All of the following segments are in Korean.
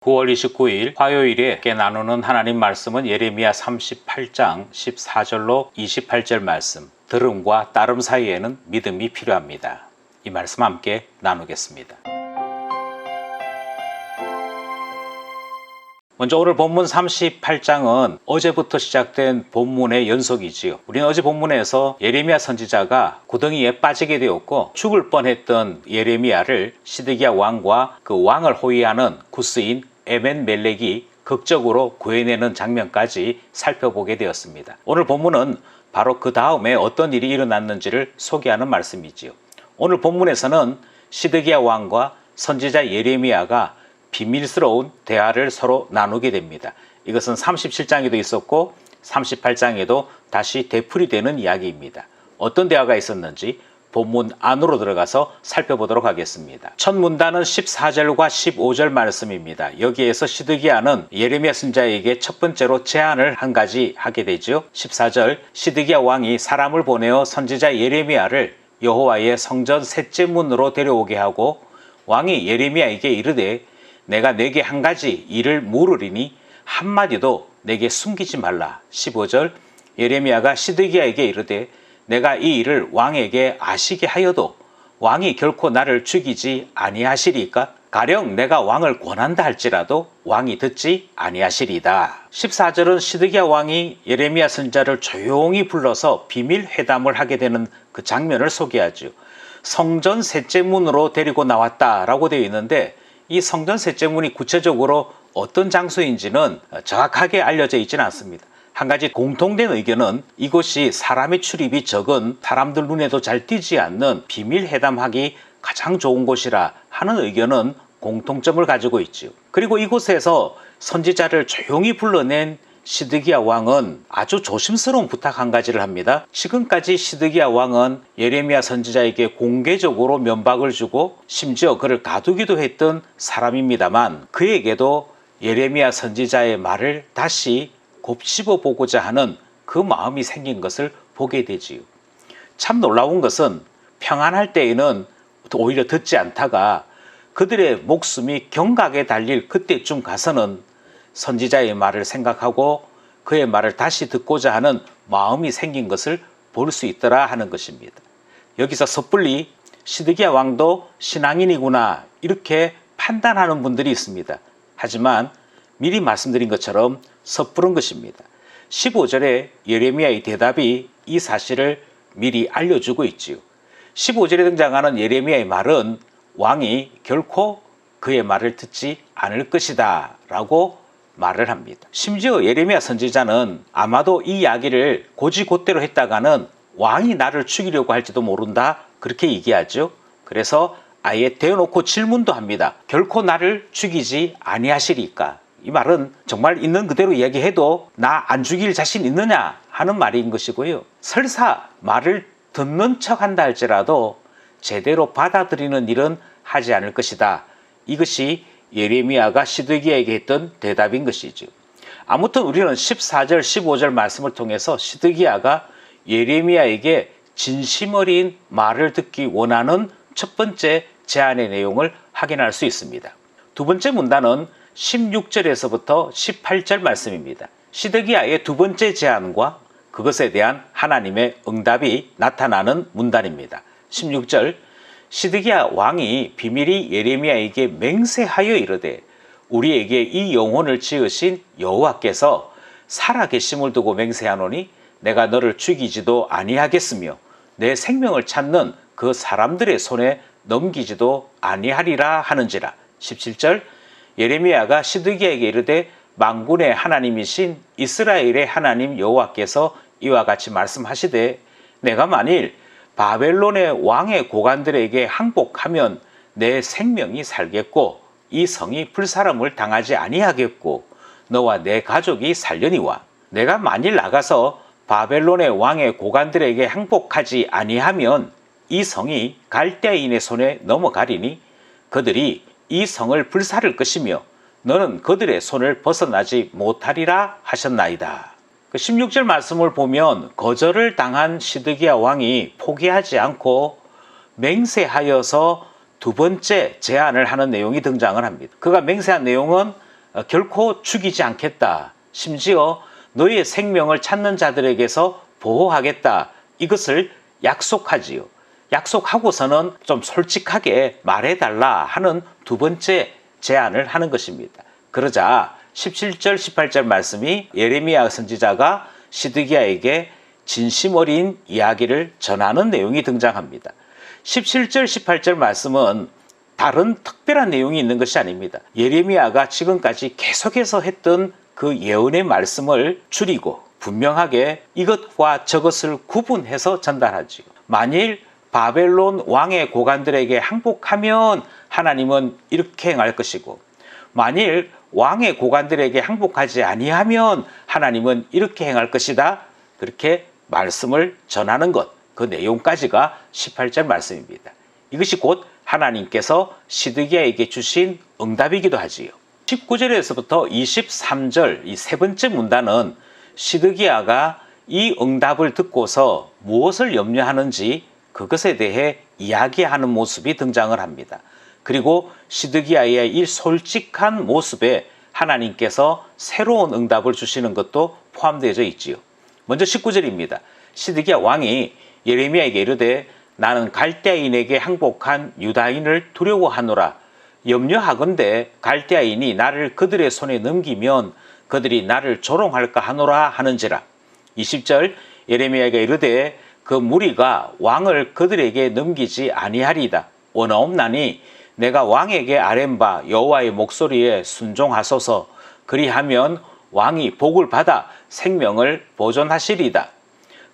9월 29일 화요일에 함께 나누는 하나님 말씀은 예레미야 38장 14절로 28절 말씀. 들음과 따름 사이에는 믿음이 필요합니다. 이 말씀 함께 나누겠습니다. 먼저 오늘 본문 38장은 어제부터 시작된 본문의 연속이지요. 우리는 어제 본문에서 예레미야 선지자가 구덩이에 빠지게 되었고 죽을 뻔했던 예레미야를 시드기야 왕과 그 왕을 호위하는 구스인 에벤멜렉이 극적으로 구해내는 장면까지 살펴보게 되었습니다. 오늘 본문은 바로 그 다음에 어떤 일이 일어났는지를 소개하는 말씀이지요. 오늘 본문에서는 시드기야 왕과 선지자 예레미야가 비밀스러운 대화를 서로 나누게 됩니다. 이것은 37장에도 있었고 38장에도 다시 되풀이되는 이야기입니다. 어떤 대화가 있었는지 본문 안으로 들어가서 살펴보도록 하겠습니다. 첫 문단은 14절과 15절 말씀입니다. 여기에서 시드기야는 예레미야 선지자에게 첫 번째로 제안을 한 가지 하게 되죠. 14절 시드기야 왕이 사람을 보내어 선지자 예레미야를 여호와의 성전 셋째 문으로 데려오게 하고 왕이 예레미야에게 이르되 내가 내게 한 가지 일을 물으리니 한마디도 내게 숨기지 말라. 15절 예레미야가 시드기야에게 이르되 내가 이 일을 왕에게 아시게 하여도 왕이 결코 나를 죽이지 아니하시리까? 가령 내가 왕을 권한다 할지라도 왕이 듣지 아니하시리다. 14절은 시드기야 왕이 예레미야 선지자를 조용히 불러서 비밀 회담을 하게 되는 그 장면을 소개하죠. 성전 셋째 문으로 데리고 나왔다라고 되어 있는데 이 성전 셋째 문이 구체적으로 어떤 장소인지는 정확하게 알려져 있지는 않습니다. 한 가지 공통된 의견은 이곳이 사람의 출입이 적은 사람들 눈에도 잘 띄지 않는 비밀 회담하기 가장 좋은 곳이라 하는 의견은 공통점을 가지고 있지요. 그리고 이곳에서 선지자를 조용히 불러낸 시드기야 왕은 아주 조심스러운 부탁 한 가지를 합니다. 지금까지 시드기야 왕은 예레미야 선지자에게 공개적으로 면박을 주고 심지어 그를 가두기도 했던 사람입니다만 그에게도 예레미야 선지자의 말을 다시 곱씹어 보고자 하는 그 마음이 생긴 것을 보게 되지요. 참 놀라운 것은 평안할 때에는 오히려 듣지 않다가 그들의 목숨이 경각에 달릴 그때쯤 가서는 선지자의 말을 생각하고 그의 말을 다시 듣고자 하는 마음이 생긴 것을 볼 수 있더라 하는 것입니다. 여기서 섣불리 시드기야 왕도 신앙인이구나 이렇게 판단하는 분들이 있습니다. 하지만 미리 말씀드린 것처럼 섣부른 것입니다. 15절에 예레미야의 대답이 이 사실을 미리 알려주고 있지요. 15절에 등장하는 예레미야의 말은 왕이 결코 그의 말을 듣지 않을 것이다 라고 말을 합니다. 심지어 예레미야 선지자는 아마도 이 이야기를 곧이곧대로 했다가는 왕이 나를 죽이려고 할지도 모른다 그렇게 얘기하죠. 그래서 아예 대놓고 질문도 합니다. 결코 나를 죽이지 아니하시리까? 이 말은 정말 있는 그대로 이야기해도 나 안 죽일 자신 있느냐 하는 말인 것이고요. 설사 말을 듣는 척 한다 할지라도 제대로 받아들이는 일은 하지 않을 것이다. 이것이 예레미야가 시드기야에게 했던 대답인 것이죠. 아무튼 우리는 14절 15절 말씀을 통해서 시드기야가 예레미야에게 진심 어린 말을 듣기 원하는 첫 번째 제안의 내용을 확인할 수 있습니다. 두 번째 문단은 16절에서부터 18절 말씀입니다. 시드기야의 두 번째 제안과 그것에 대한 하나님의 응답이 나타나는 문단입니다. 16절 시드기야 왕이 비밀이 예레미야에게 맹세하여 이르되 우리에게 이 영혼을 지으신 여호와께서 살아계심을 두고 맹세하노니 내가 너를 죽이지도 아니하겠으며 내 생명을 찾는 그 사람들의 손에 넘기지도 아니하리라 하는지라. 17절 예레미야가 시드기야에게 이르되 만군의 하나님이신 이스라엘의 하나님 여호와께서 이와 같이 말씀하시되 내가 만일 바벨론의 왕의 고관들에게 항복하면 내 생명이 살겠고 이 성이 불사름을 당하지 아니하겠고 너와 내 가족이 살려니와 내가 만일 나가서 바벨론의 왕의 고관들에게 항복하지 아니하면 이 성이 갈대아인의 손에 넘어가리니 그들이 이 성을 불사를 것이며 너는 그들의 손을 벗어나지 못하리라 하셨나이다. 16절 말씀을 보면 거절을 당한 시드기야 왕이 포기하지 않고 맹세하여서 두 번째 제안을 하는 내용이 등장을 합니다. 그가 맹세한 내용은 결코 죽이지 않겠다. 심지어 너의 생명을 찾는 자들에게서 보호하겠다. 이것을 약속하지요. 약속하고서는 좀 솔직하게 말해달라 하는 두 번째 제안을 하는 것입니다. 그러자 17절, 18절 말씀이 예레미야 선지자가 시드기야에게 진심 어린 이야기를 전하는 내용이 등장합니다. 17절, 18절 말씀은 다른 특별한 내용이 있는 것이 아닙니다. 예레미야가 지금까지 계속해서 했던 그 예언의 말씀을 줄이고 분명하게 이것과 저것을 구분해서 전달하지요. 만일 바벨론 왕의 고관들에게 항복하면 하나님은 이렇게 행할 것이고, 만일 왕의 고관들에게 항복하지 아니하면 하나님은 이렇게 행할 것이다. 그렇게 말씀을 전하는 것, 그 내용까지가 18절 말씀입니다. 이것이 곧 하나님께서 시드기야에게 주신 응답이기도 하지요. 19절에서부터 23절 이 세 번째 문단은 시드기야가 이 응답을 듣고서 무엇을 염려하는지 그것에 대해 이야기하는 모습이 등장을 합니다. 그리고 시드기야의 이 솔직한 모습에 하나님께서 새로운 응답을 주시는 것도 포함되어 있지요. 먼저 19절입니다. 시드기야 왕이 예레미야에게 이르되 나는 갈대아인에게 항복한 유다인을 두려워하노라. 염려하건대 갈대아인이 나를 그들의 손에 넘기면 그들이 나를 조롱할까 하노라 하는지라. 20절 예레미야에게 이르되 그 무리가 왕을 그들에게 넘기지 아니하리이다. 원하옵나니 내가 왕에게 아뢰는 바 여호와의 목소리에 순종하소서. 그리하면 왕이 복을 받아 생명을 보존하시리이다.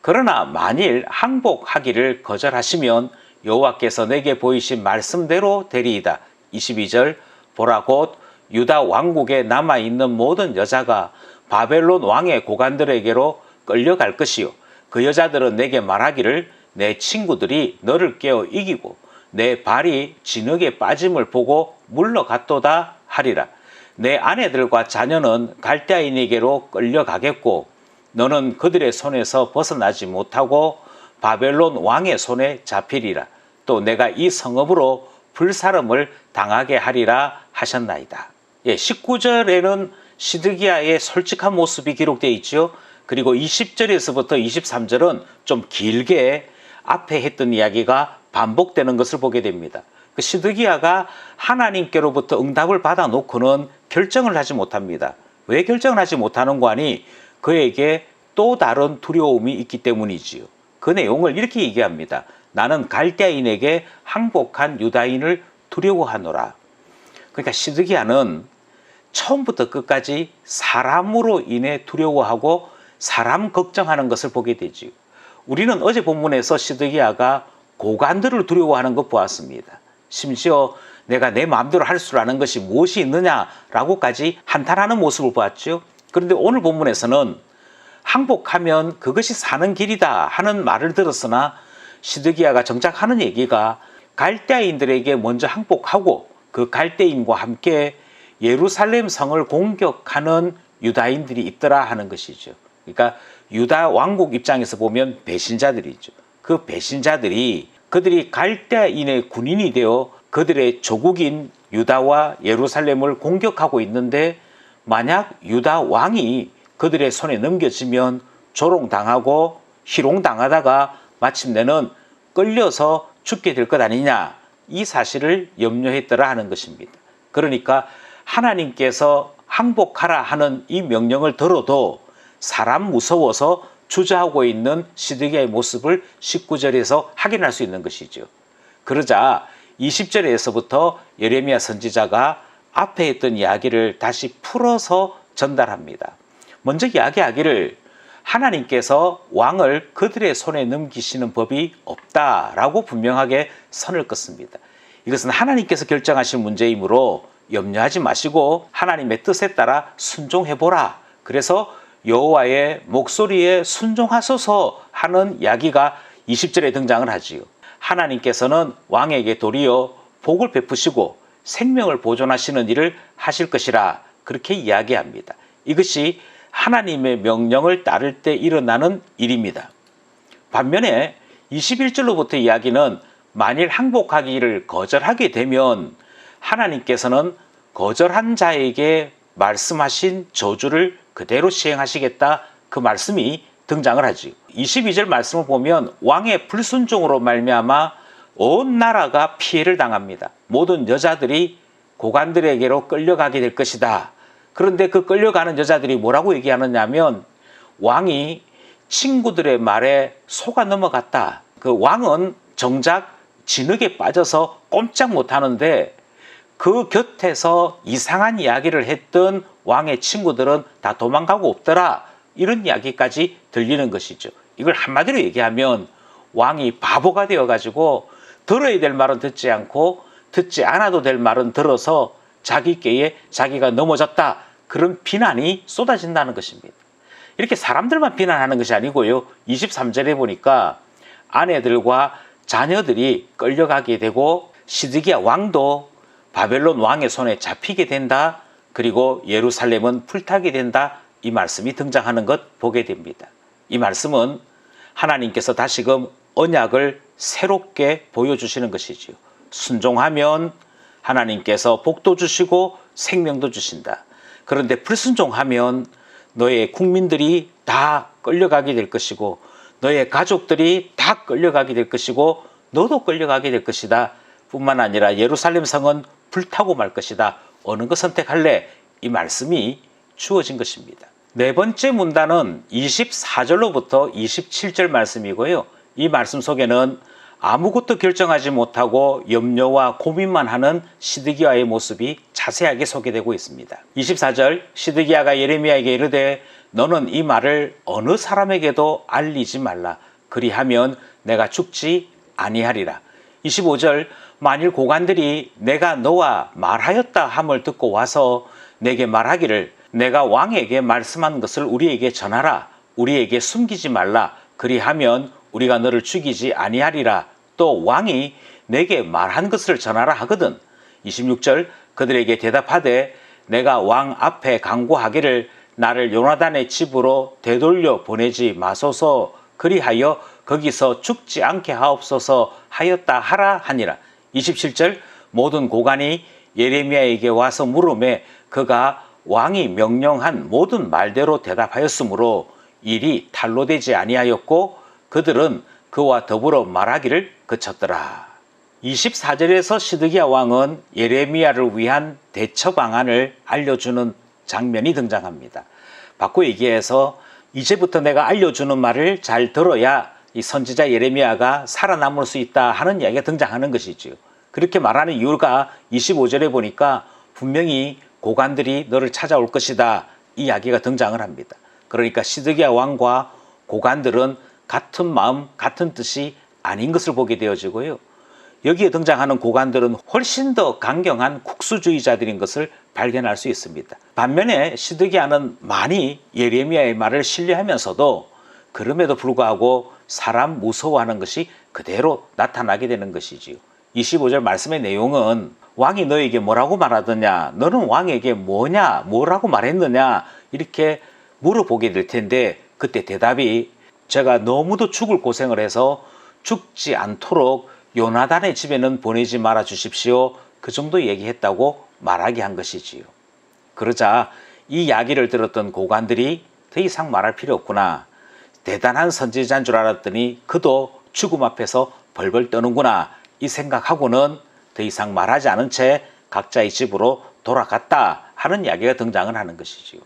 그러나 만일 항복하기를 거절하시면 여호와께서 내게 보이신 말씀대로 되리이다. 22절 보라 곧 유다 왕국에 남아있는 모든 여자가 바벨론 왕의 고관들에게로 끌려갈 것이요 그 여자들은 내게 말하기를 내 친구들이 너를 깨어 이기고 내 발이 진흙에 빠짐을 보고 물러갔도다 하리라. 내 아내들과 자녀는 갈대아인에게로 끌려가겠고 너는 그들의 손에서 벗어나지 못하고 바벨론 왕의 손에 잡히리라. 또 내가 이 성읍으로 불사름을 당하게 하리라 하셨나이다. 19절에는 시드기야의 솔직한 모습이 기록되어 있죠. 그리고 20절에서부터 23절은 좀 길게 앞에 했던 이야기가 반복되는 것을 보게 됩니다. 그 시드기야가 하나님께로부터 응답을 받아놓고는 결정을 하지 못합니다. 왜 결정을 하지 못하는 거 아니? 그에게 또 다른 두려움이 있기 때문이지요. 그 내용을 이렇게 얘기합니다. 나는 갈대아인에게 항복한 유다인을 두려워하노라. 그러니까 시드기야는 처음부터 끝까지 사람으로 인해 두려워하고 사람 걱정하는 것을 보게 되지요. 우리는 어제 본문에서 시드기야가 고관들을 두려워하는 것 보았습니다. 심지어 내가 내 마음대로 할 줄 아는 것이 무엇이 있느냐라고까지 한탄하는 모습을 보았죠. 그런데 오늘 본문에서는 항복하면 그것이 사는 길이다 하는 말을 들었으나 시드기야가 정작 하는 얘기가 갈대아인들에게 먼저 항복하고 그 갈대인과 함께 예루살렘 성을 공격하는 유다인들이 있더라 하는 것이죠. 그러니까 유다 왕국 입장에서 보면 배신자들이죠. 그 배신자들이 그들이 갈대아인의 군인이 되어 그들의 조국인 유다와 예루살렘을 공격하고 있는데 만약 유다 왕이 그들의 손에 넘겨지면 조롱당하고 희롱당하다가 마침내는 끌려서 죽게 될 것 아니냐, 이 사실을 염려했더라 하는 것입니다. 그러니까 하나님께서 항복하라 하는 이 명령을 들어도 사람 무서워서 주저하고 있는 시드기야의 모습을 19절에서 확인할 수 있는 것이죠. 그러자 20절에서부터 예레미야 선지자가 앞에 했던 이야기를 다시 풀어서 전달합니다. 먼저 이야기하기를 하나님께서 왕을 그들의 손에 넘기시는 법이 없다라고 분명하게 선을 긋습니다. 이것은 하나님께서 결정하신 문제이므로 염려하지 마시고 하나님의 뜻에 따라 순종해보라. 그래서 여호와의 목소리에 순종하소서 하는 이야기가 20절에 등장을 하지요. 하나님께서는 왕에게 도리어 복을 베푸시고 생명을 보존하시는 일을 하실 것이라 그렇게 이야기합니다. 이것이 하나님의 명령을 따를 때 일어나는 일입니다. 반면에 21절로부터 이야기는 만일 항복하기를 거절하게 되면 하나님께서는 거절한 자에게 말씀하신 저주를 그대로 시행하시겠다, 그 말씀이 등장을 하지. 22절 말씀을 보면 왕의 불순종으로 말미암아 온 나라가 피해를 당합니다. 모든 여자들이 고관들에게로 끌려가게 될 것이다. 그런데 그 끌려가는 여자들이 뭐라고 얘기하느냐 하면 왕이 친구들의 말에 속아 넘어갔다. 그 왕은 정작 진흙에 빠져서 꼼짝 못하는데 그 곁에서 이상한 이야기를 했던 왕의 친구들은 다 도망가고 없더라. 이런 이야기까지 들리는 것이죠. 이걸 한마디로 얘기하면 왕이 바보가 되어가지고 들어야 될 말은 듣지 않고 듣지 않아도 될 말은 들어서 자기께에 자기가 넘어졌다. 그런 비난이 쏟아진다는 것입니다. 이렇게 사람들만 비난하는 것이 아니고요. 23절에 보니까 아내들과 자녀들이 끌려가게 되고 시드기야 왕도 바벨론 왕의 손에 잡히게 된다. 그리고 예루살렘은 불타게 된다. 이 말씀이 등장하는 것 보게 됩니다. 이 말씀은 하나님께서 다시금 언약을 새롭게 보여주시는 것이지요. 순종하면 하나님께서 복도 주시고 생명도 주신다. 그런데 불순종하면 너의 국민들이 다 끌려가게 될 것이고 너의 가족들이 다 끌려가게 될 것이고 너도 끌려가게 될 것이다. 뿐만 아니라 예루살렘 성은 불타고 말 것이다. 어느 것 선택할래? 이 말씀이 주어진 것입니다. 네 번째 문단은 24절로부터 27절 말씀이고요. 이 말씀 속에는 아무것도 결정하지 못하고 염려와 고민만 하는 시드기야의 모습이 자세하게 소개되고 있습니다. 24절 시드기야가 예레미야에게 이르되 너는 이 말을 어느 사람에게도 알리지 말라. 그리하면 내가 죽지 아니하리라. 25절 만일 고관들이 내가 너와 말하였다 함을 듣고 와서 내게 말하기를 내가 왕에게 말씀한 것을 우리에게 전하라. 우리에게 숨기지 말라. 그리하면 우리가 너를 죽이지 아니하리라. 또 왕이 내게 말한 것을 전하라 하거든. 26절 그들에게 대답하되 내가 왕 앞에 강구하기를 나를 요나단의 집으로 되돌려 보내지 마소서. 그리하여 거기서 죽지 않게 하옵소서 하였다 하라 하니라. 27절 모든 고관이 예레미야에게 와서 물으매 그가 왕이 명령한 모든 말대로 대답하였으므로 일이 탄로되지 아니하였고 그들은 그와 더불어 말하기를 그쳤더라. 24절에서 시드기야 왕은 예레미야를 위한 대처 방안을 알려주는 장면이 등장합니다. 바꿔 얘기해서 이제부터 내가 알려주는 말을 잘 들어야 이 선지자 예레미야가 살아남을 수 있다 하는 이야기가 등장하는 것이지요. 그렇게 말하는 이유가 25절에 보니까 분명히 고관들이 너를 찾아올 것이다 이 이야기가 등장을 합니다. 그러니까 시드기야 왕과 고관들은 같은 마음 같은 뜻이 아닌 것을 보게 되어지고요. 여기에 등장하는 고관들은 훨씬 더 강경한 국수주의자들인 것을 발견할 수 있습니다. 반면에 시드기야는 많이 예레미야의 말을 신뢰하면서도 그럼에도 불구하고 사람 무서워하는 것이 그대로 나타나게 되는 것이지요. 25절 말씀의 내용은 왕이 너에게 뭐라고 말하더냐, 너는 왕에게 뭐라고 말했느냐 이렇게 물어보게 될 텐데 그때 대답이 제가 너무도 죽을 고생을 해서 죽지 않도록 요나단의 집에는 보내지 말아 주십시오. 그 정도 얘기했다고 말하게 한 것이지요. 그러자 이 이야기를 들었던 고관들이 더 이상 말할 필요 없구나. 대단한 선지자인 줄 알았더니 그도 죽음 앞에서 벌벌 떠는구나. 이 생각하고는 더 이상 말하지 않은 채 각자의 집으로 돌아갔다 하는 이야기가 등장을 하는 것이지요.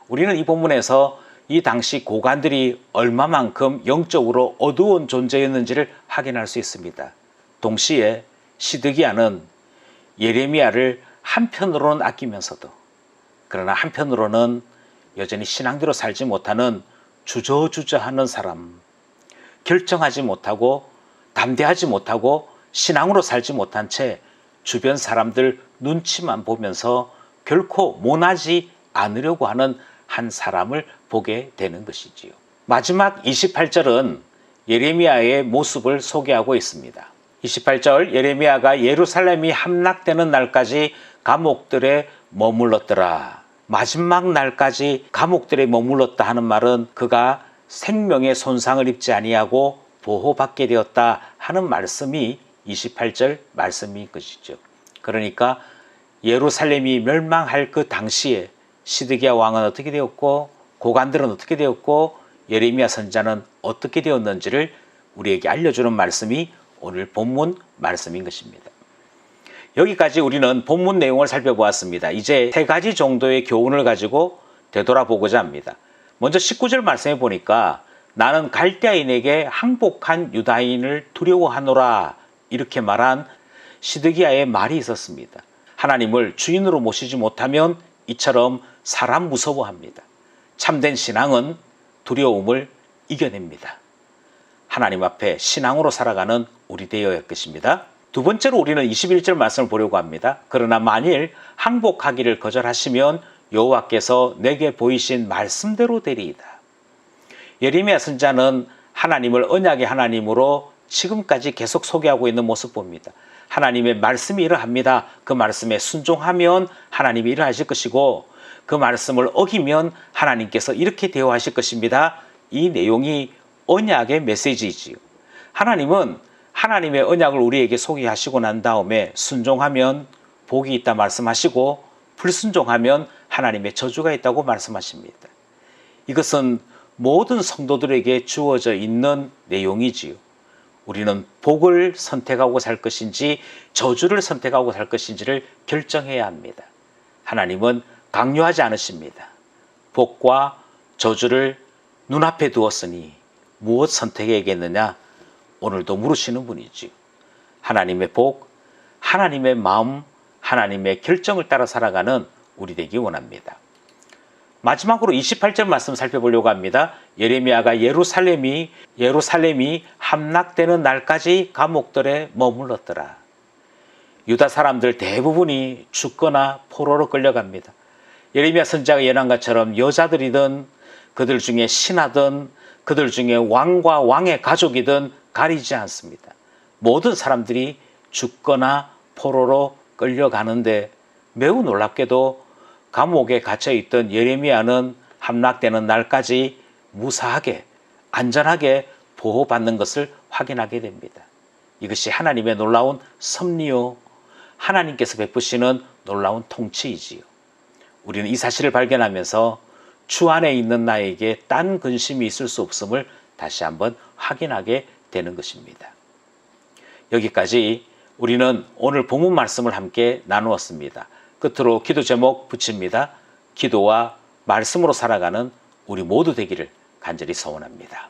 우리는 이 본문에서 이 당시 고관들이 얼마만큼 영적으로 어두운 존재였는지를 확인할 수 있습니다. 동시에 시드기야는 예레미야를 한편으로는 아끼면서도 그러나 한편으로는 여전히 신앙대로 살지 못하는 주저주저하는 사람, 결정하지 못하고 담대하지 못하고 신앙으로 살지 못한 채 주변 사람들 눈치만 보면서 결코 모나지 않으려고 하는 한 사람을 보게 되는 것이지요. 마지막 28절은 예레미야의 모습을 소개하고 있습니다. 28절 예레미야가 예루살렘이 함락되는 날까지 감옥들에 머물렀더라. 마지막 날까지 감옥들에 머물렀다 하는 말은 그가 생명의 손상을 입지 아니하고 보호받게 되었다 하는 말씀이 28절 말씀인 것이죠. 그러니까 예루살렘이 멸망할 그 당시에 시드기야 왕은 어떻게 되었고 고관들은 어떻게 되었고 예레미야 선지자는 어떻게 되었는지를 우리에게 알려주는 말씀이 오늘 본문 말씀인 것입니다. 여기까지 우리는 본문 내용을 살펴보았습니다. 이제 세 가지 정도의 교훈을 가지고 되돌아보고자 합니다. 먼저 19절 말씀해 보니까 나는 갈대아인에게 항복한 유다인을 두려워하노라 이렇게 말한 시드기야의 말이 있었습니다. 하나님을 주인으로 모시지 못하면 이처럼 사람 무서워합니다. 참된 신앙은 두려움을 이겨냅니다. 하나님 앞에 신앙으로 살아가는 우리 되어야 할 것입니다. 두 번째로 우리는 21절 말씀을 보려고 합니다. 그러나 만일 항복하기를 거절하시면 여호와께서 내게 보이신 말씀대로 되리이다. 예레미야 선지자는 하나님을 언약의 하나님으로 지금까지 계속 소개하고 있는 모습 봅니다. 하나님의 말씀이 이러합니다. 그 말씀에 순종하면 하나님이 일하실 것이고 그 말씀을 어기면 하나님께서 이렇게 대우하실 것입니다. 이 내용이 언약의 메시지이지요. 하나님은 하나님의 언약을 우리에게 소개하시고 난 다음에 순종하면 복이 있다 말씀하시고 불순종하면 하나님의 저주가 있다고 말씀하십니다. 이것은 모든 성도들에게 주어져 있는 내용이지요. 우리는 복을 선택하고 살 것인지 저주를 선택하고 살 것인지를 결정해야 합니다. 하나님은 강요하지 않으십니다. 복과 저주를 눈앞에 두었으니 무엇 선택해야겠느냐? 오늘도 물으시는 분이지요. 하나님의 복, 하나님의 마음, 하나님의 결정을 따라 살아가는 우리 되기 원합니다. 마지막으로 28절 말씀 살펴보려고 합니다. 예레미야가 예루살렘이 함락되는 날까지 감옥들에 머물렀더라. 유다 사람들 대부분이 죽거나 포로로 끌려갑니다. 예레미야 선지자가 예언한 것처럼 여자들이든 그들 중에 신하든 그들 중에 왕과 왕의 가족이든 가리지 않습니다. 모든 사람들이 죽거나 포로로 끌려가는데 매우 놀랍게도 감옥에 갇혀있던 예레미야는 함락되는 날까지 무사하게 안전하게 보호받는 것을 확인하게 됩니다. 이것이 하나님의 놀라운 섭리요 하나님께서 베푸시는 놀라운 통치이지요. 우리는 이 사실을 발견하면서 주 안에 있는 나에게 딴 근심이 있을 수 없음을 다시 한번 확인하게 되는 것입니다. 여기까지 우리는 오늘 본문 말씀을 함께 나누었습니다. 끝으로 기도 제목 붙입니다. 기도와 말씀으로 살아가는 우리 모두 되기를 간절히 소원합니다.